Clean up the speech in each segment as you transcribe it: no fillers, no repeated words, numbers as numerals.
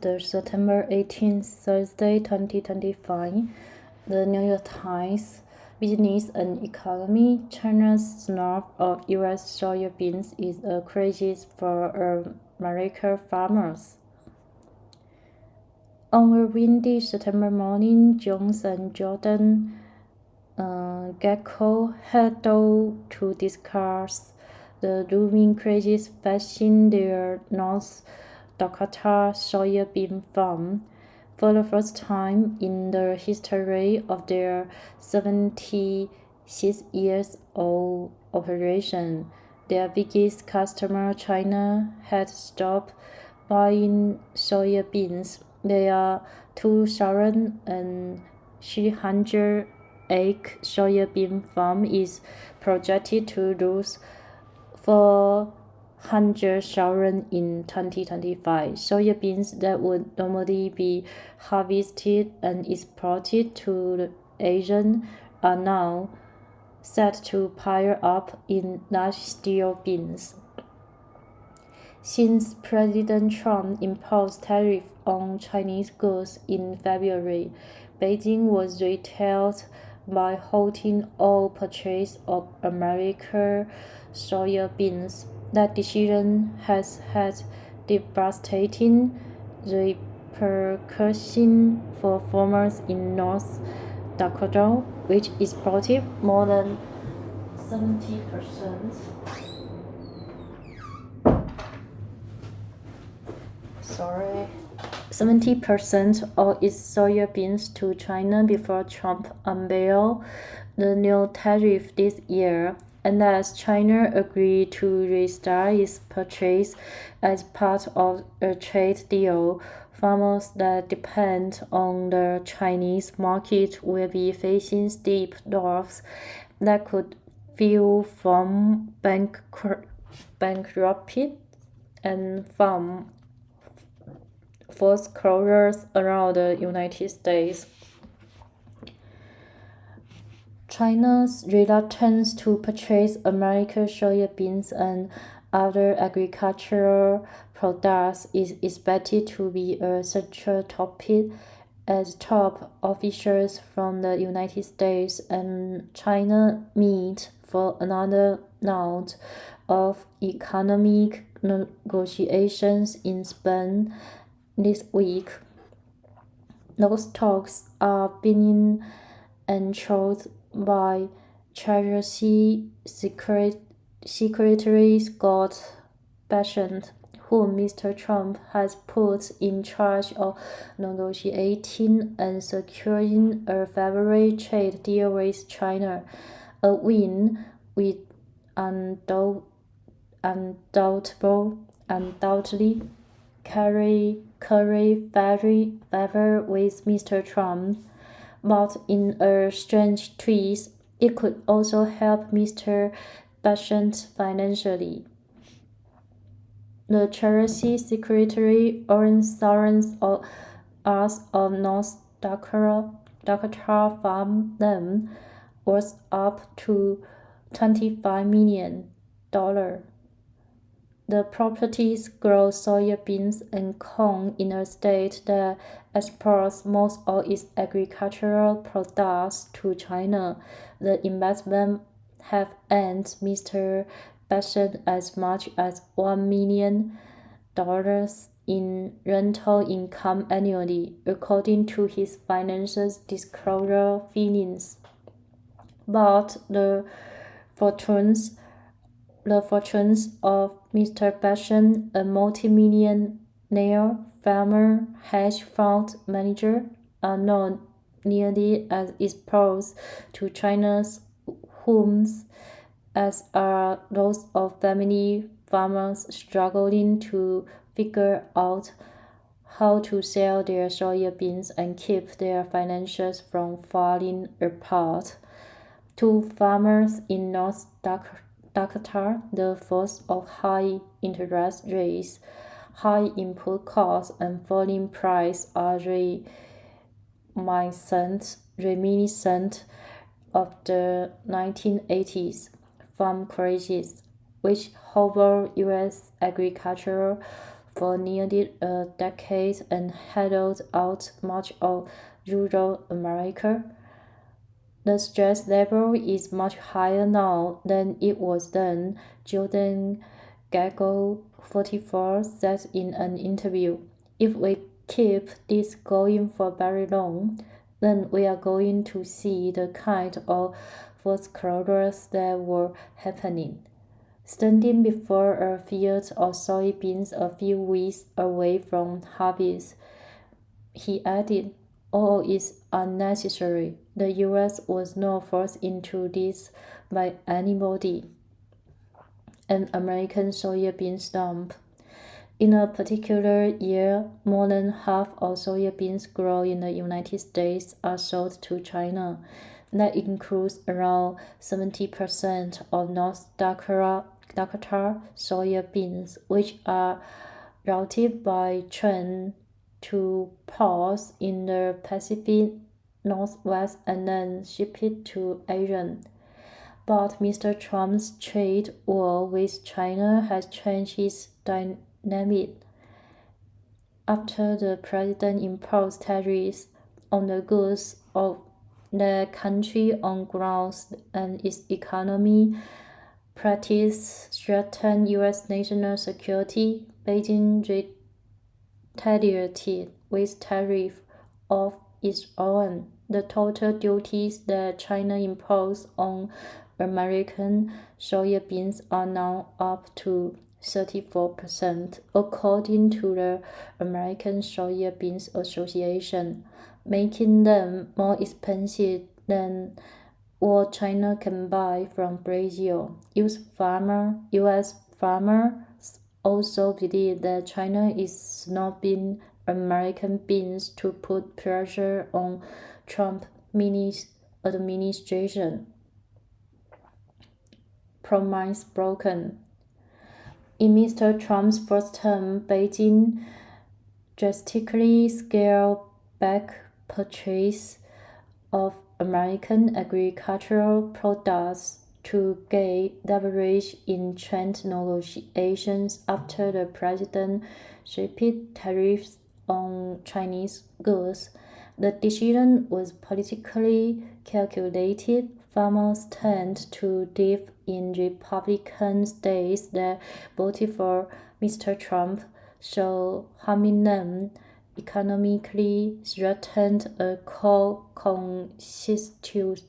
The September 18th, Thursday, 2025, the New York Times, Business and Economy, China's snub of U.S. soybeans is a crisis for American farmers. On a windy September morning, Jones and Jordan Gecko huddled to discuss the looming crisis facing their North Dakota soybean farm. For the first time in the history of their 76 years old operation, their biggest customer, China, had stopped buying soybeans. Their 2,300-acre soybean farm is projected to lose 400,000 in 2025. Soybeans that would normally be harvested and exported to Asia are now set to pile up in large steel bins. Since President Trump imposed tariffs on Chinese goods in February, Beijing was retaliated by halting all purchase of American soybeans. That decision has had devastating repercussions for farmers in North Dakota, which exported more than 70% of its soybeans to China before Trump unveiled the new tariff this year. Unless China agreed to restart its purchase as part of a trade deal, farmers that depend on the Chinese market will be facing steep droughts that could fuel farm bankruptcy and farm forced closures around the United States. China's reluctance to purchase American soybeans and other agricultural products is expected to be a central topic as top officials from the United States and China meet for another round of economic negotiations in Spain this week. Those talks are being controlled by Treasury Secretary Scott Bessent, whom Mr. Trump has put in charge of negotiating and securing a favorable trade deal with China, a win with undoubtedly carry favor with Mr. Trump. But in a strange twist, it could also help Mr. Bessent financially. The Treasury Secretary warns us of North Dakota farm them was up to $25 million. The properties grow soybeans and corn in a state that exports most of its agricultural products to China. The investment have earned Mr. Bessent as much as $1 million in rental income annually, according to his financial disclosure filings. But the fortunes of Mr. Bessent, a multi-millionaire farmer hedge fund manager, are not nearly as exposed to China's homes as are those of family farmers struggling to figure out how to sell their soybeans and keep their finances from falling apart. To farmers in North Dakota, the force of high interest rates, high input costs, and falling prices are reminiscent of the 1980s farm crisis, which hobbled U.S. agricultural for nearly a decade and hollowed out much of rural America. The stress level is much higher now than it was then, Jordan Gaggle, 44, said in an interview. If we keep this going for very long, then we are going to see the kind of foreclosures that were happening. Standing before a field of soybeans a few weeks away from harvest, he added, all is unnecessary. The U.S. was not forced into this by anybody. An American soybean slump. In a particular year, more than half of soybeans grown in the United States are sold to China. That includes around 70% of North Dakota soybeans, which are routed by train to ports in the Pacific Northwest and then shipped to Asia. But Mr. Trump's trade war with China has changed its dynamic. After the president imposed tariffs on the goods of the country on grounds and its economy practice threatened U.S. national security, Beijing retaliated with tariffs of its own. The total duties that China imposed on American soybeans are now up to 34%, according to the American Soybeans Association, making them more expensive than what China can buy from Brazil. U.S. farmers also believe that China is snubbing American beans to put pressure on Trump administration. Promise broken. In Mr. Trump's first term, Beijing drastically scaled back purchase of American agricultural products to gain leverage in trade negotiations after the president shipped tariffs on Chinese goods. The decision was politically calculated. Farmers tend to live in Republican states that voted for Mr. Trump, so harming them economically threatened a core constituency.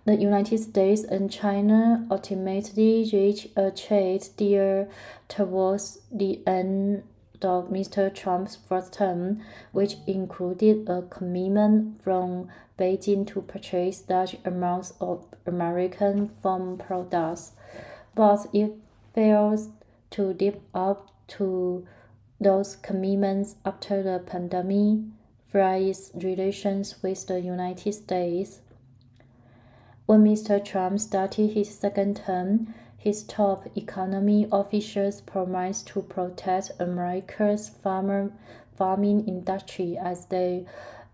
The United States and China ultimately reached a trade deal towards the end of Mr. Trump's first term, which included a commitment from Beijing to purchase large amounts of American farm products, but it fails to live up to those commitments after the pandemic from its relations with the United States. When Mr. Trump started his second term, his top economy officials promised to protect America's farming industry as they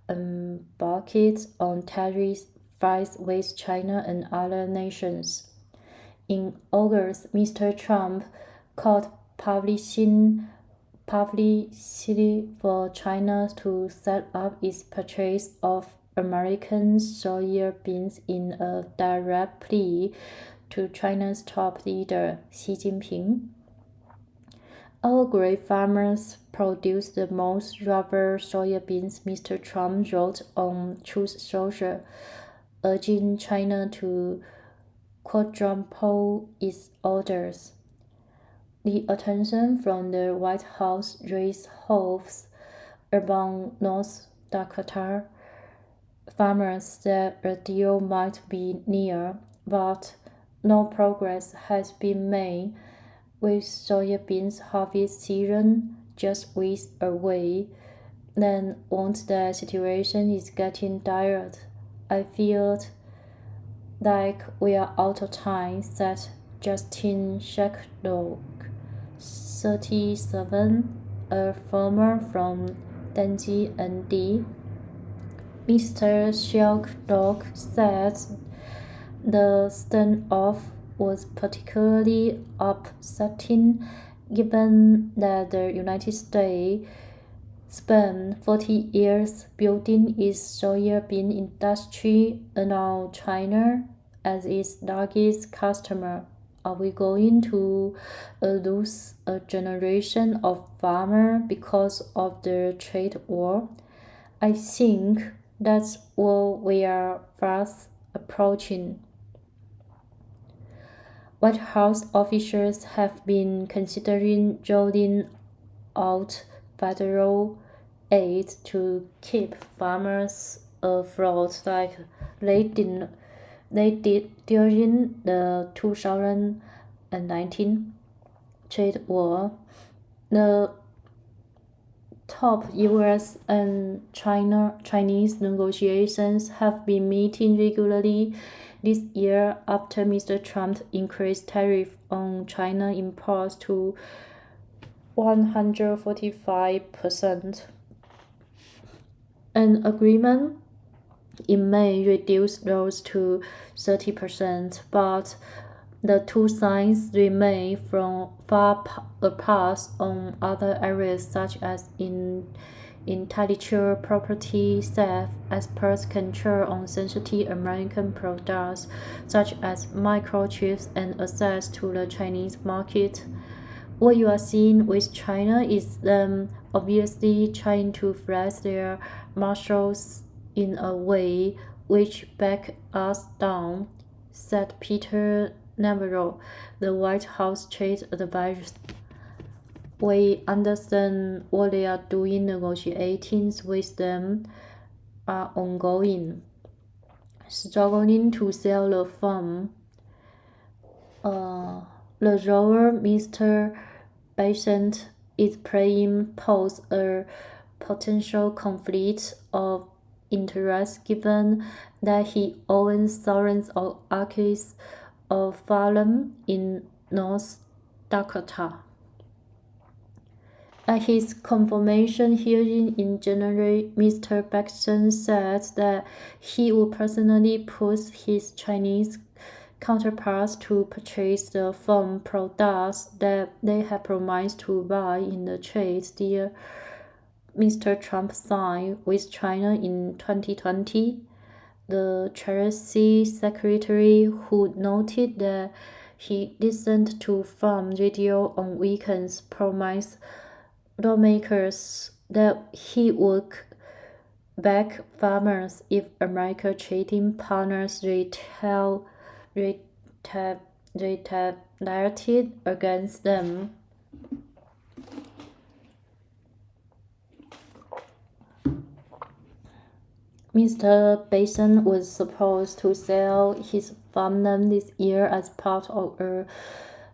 embarked on tariff fights with China and other nations. In August, Mr. Trump called publicity for China to set up its purchase of American soybeans in a direct plea to China's top leader, Xi Jinping. Our grape farmers produce the most rubber soybeans, Mr. Trump wrote on Truth Social, urging China to quadruple its orders. The attention from the White House raised hopes among North Dakota farmers that a deal might be near, but no progress has been made. With soybeans harvest season just weeks away, then once the situation is getting dire, I feel like we are out of time, said Justin Shacklock, 37, a farmer from Denji, ND. Mr. Shacklock said the standoff was particularly upsetting given that the United States spent 40 years building its soybean industry and now China as its largest customer. Are we going to lose a generation of farmers because of the trade war? I think that's what we are fast approaching. White House officials have been considering rolling out federal aid to keep farmers afloat like they did during the 2019 trade war. The top US and Chinese negotiations have been meeting regularly this year after Mr. Trump increased tariffs on China imports to 145%. An agreement in May reduced those to 30%, but the two sides remain from far apart on other areas such as intellectual property theft, export control on sensitive American products such as microchips, and access to the Chinese market. What you are seeing with China is them obviously trying to flex their muscles in a way which backs us down, said Peter Navarro, the White House trade advisor. We understand what they are doing. Negotiations with them are ongoing. Struggling to sell the farm. The role Mr. Besant is playing poses a potential conflict of interest given that he owns thousands of acres of farm in North Dakota. At his confirmation hearing in January, Mr. Besant said that he would personally push his Chinese counterparts to purchase the farm products that they had promised to buy in the trade deal Mr. Trump signed with China in 2020. The Treasury Secretary, who noted that he listened to farm radio on weekends, promised lawmakers that he would back farmers if American trading partners retaliated against them. Mr. Besant was supposed to sell his farmland this year as part of a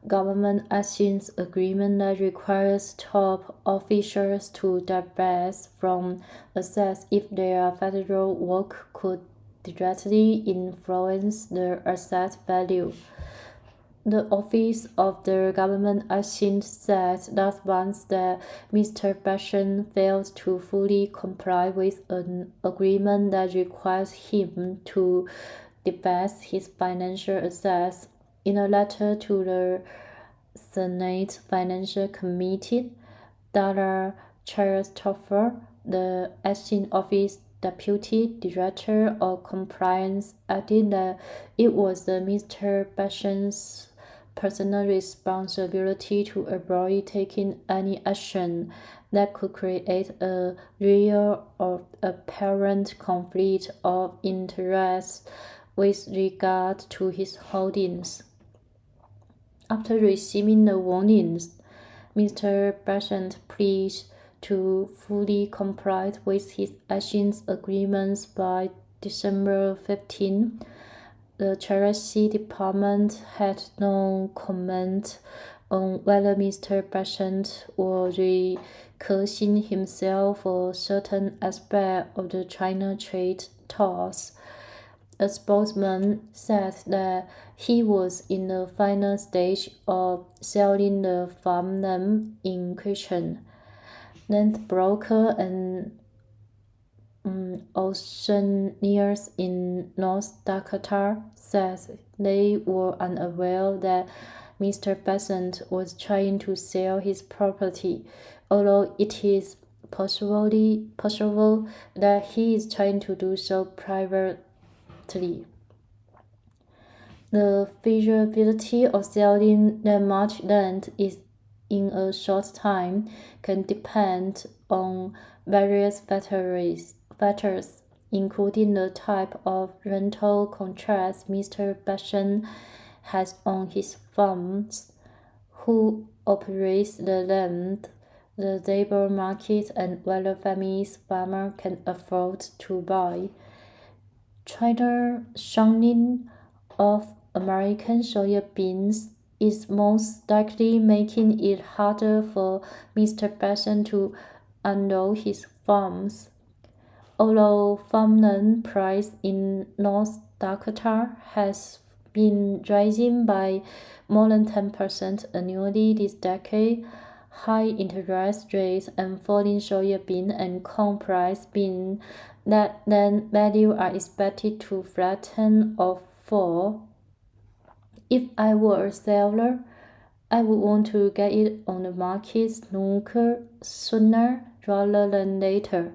government actions agreement that requires top officials to divest from assets if their federal work could directly influence the asset value. The Office of the Government Actions said last month that Mr. Besant failed to fully comply with an agreement that requires him to divest his financial assets. In a letter to the Senate Financial Committee, Dara Christopher, the Acting Office Deputy Director of Compliance, added that it was Mr. Besant's personal responsibility to avoid taking any action that could create a real or apparent conflict of interest with regard to his holdings. After receiving the warnings, Mr. Besant pledged to fully comply with his actions agreements by December 15. The Treasury Department had no comment on whether Mr. Besant was recusing himself for certain aspects of the China trade talks. A spokesman said that he was in the final stage of selling the farmland in question. Land broker and auctioneers in North Dakota says they were unaware that Mr. Besant was trying to sell his property, although it is possible that he is trying to do so privately. The feasibility of selling that much land in a short time can depend on various factors, including the type of rental contracts Mr. Besant has on his farms, who operates the land, the labor market, and whether families farmers can afford to buy. China's shunning of American soybeans is most likely making it harder for Mr. Besant to unload his farms. Although farmland price in North Dakota has been rising by more than 10% annually this decade, high interest rates and falling soybean and corn price mean that land values are expected to flatten or fall. If I were a seller, I would want to get it on the market sooner rather than later.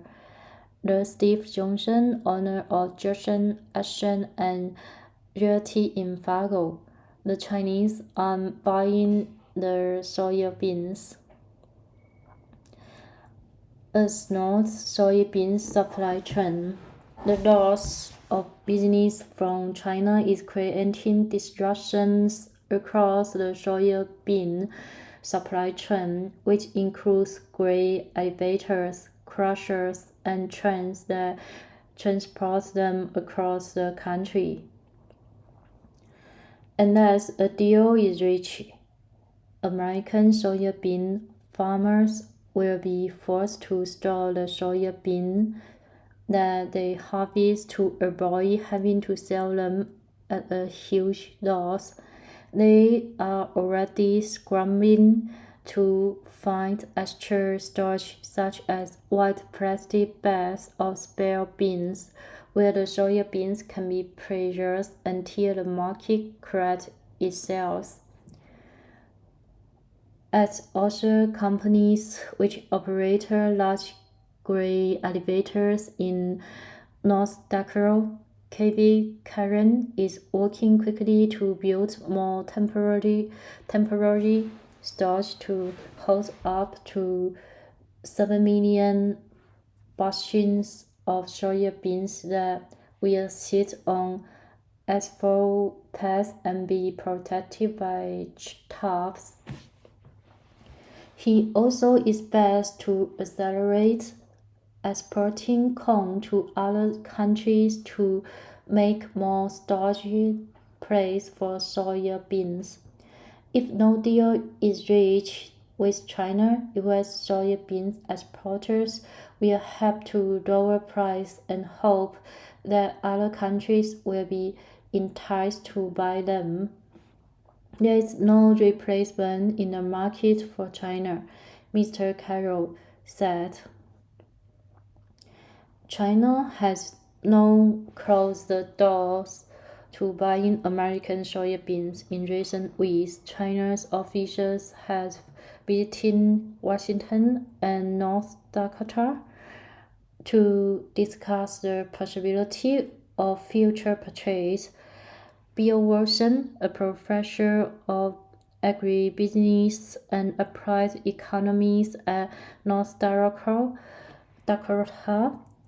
The Steve Johnson, owner of Johnson Action and Realty in Fargo, the Chinese are buying the soybeans. A Snub soybean supply chain. The loss of business from China is creating disruptions across the soybean supply chain, which includes grain elevators, crushers, and trains that transport them across the country. Unless a deal is reached, American soybean farmers will be forced to store the soybean that they harvest to avoid having to sell them at a huge loss. They are already scrambling to find extra storage such as white plastic bags or spare bins where the soybeans can be preserved until the market corrects itself. As other companies which operate large grain elevators in North Dakota, KV Karen is working quickly to build more temporary storage to hold up to 7 million bushels of soybeans that will sit on asphalt paths and be protected by tarps. He also expects to accelerate exporting corn to other countries to make more storage place for soybeans. If no deal is reached with China, U.S. soybean exporters will have to lower price and hope that other countries will be enticed to buy them. There is no replacement in the market for China, Mr. Carroll said. China has now closed the doors to buying American soybeans in recent weeks. China's officials have visited Washington and North Dakota to discuss the possibility of future purchase. Bill Wilson, a professor of agribusiness and applied economics at North Dakota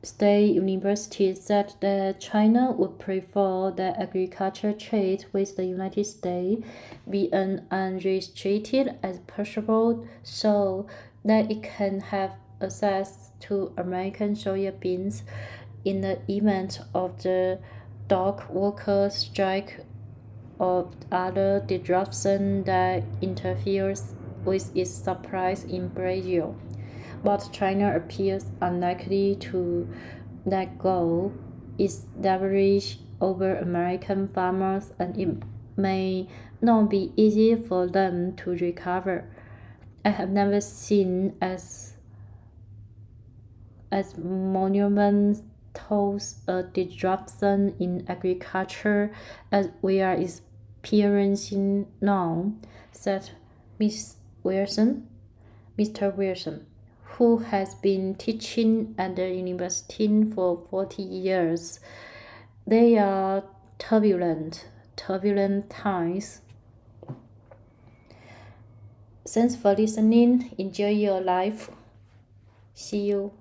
State University, said that China would prefer that agriculture trade with the United States be unrestricted as possible so that it can have access to American soybeans in the event of the dock workers' strike or other disruption that interferes with its supplies in Brazil. But China appears unlikely to let go its leverage over American farmers, and it may not be easy for them to recover. I have never seen as as monumental a disruption in agriculture as we are experiencing now, said Mr. Wilson, who has been teaching at the university for 40 years. They are turbulent times. Thanks for listening. Enjoy your life. See you.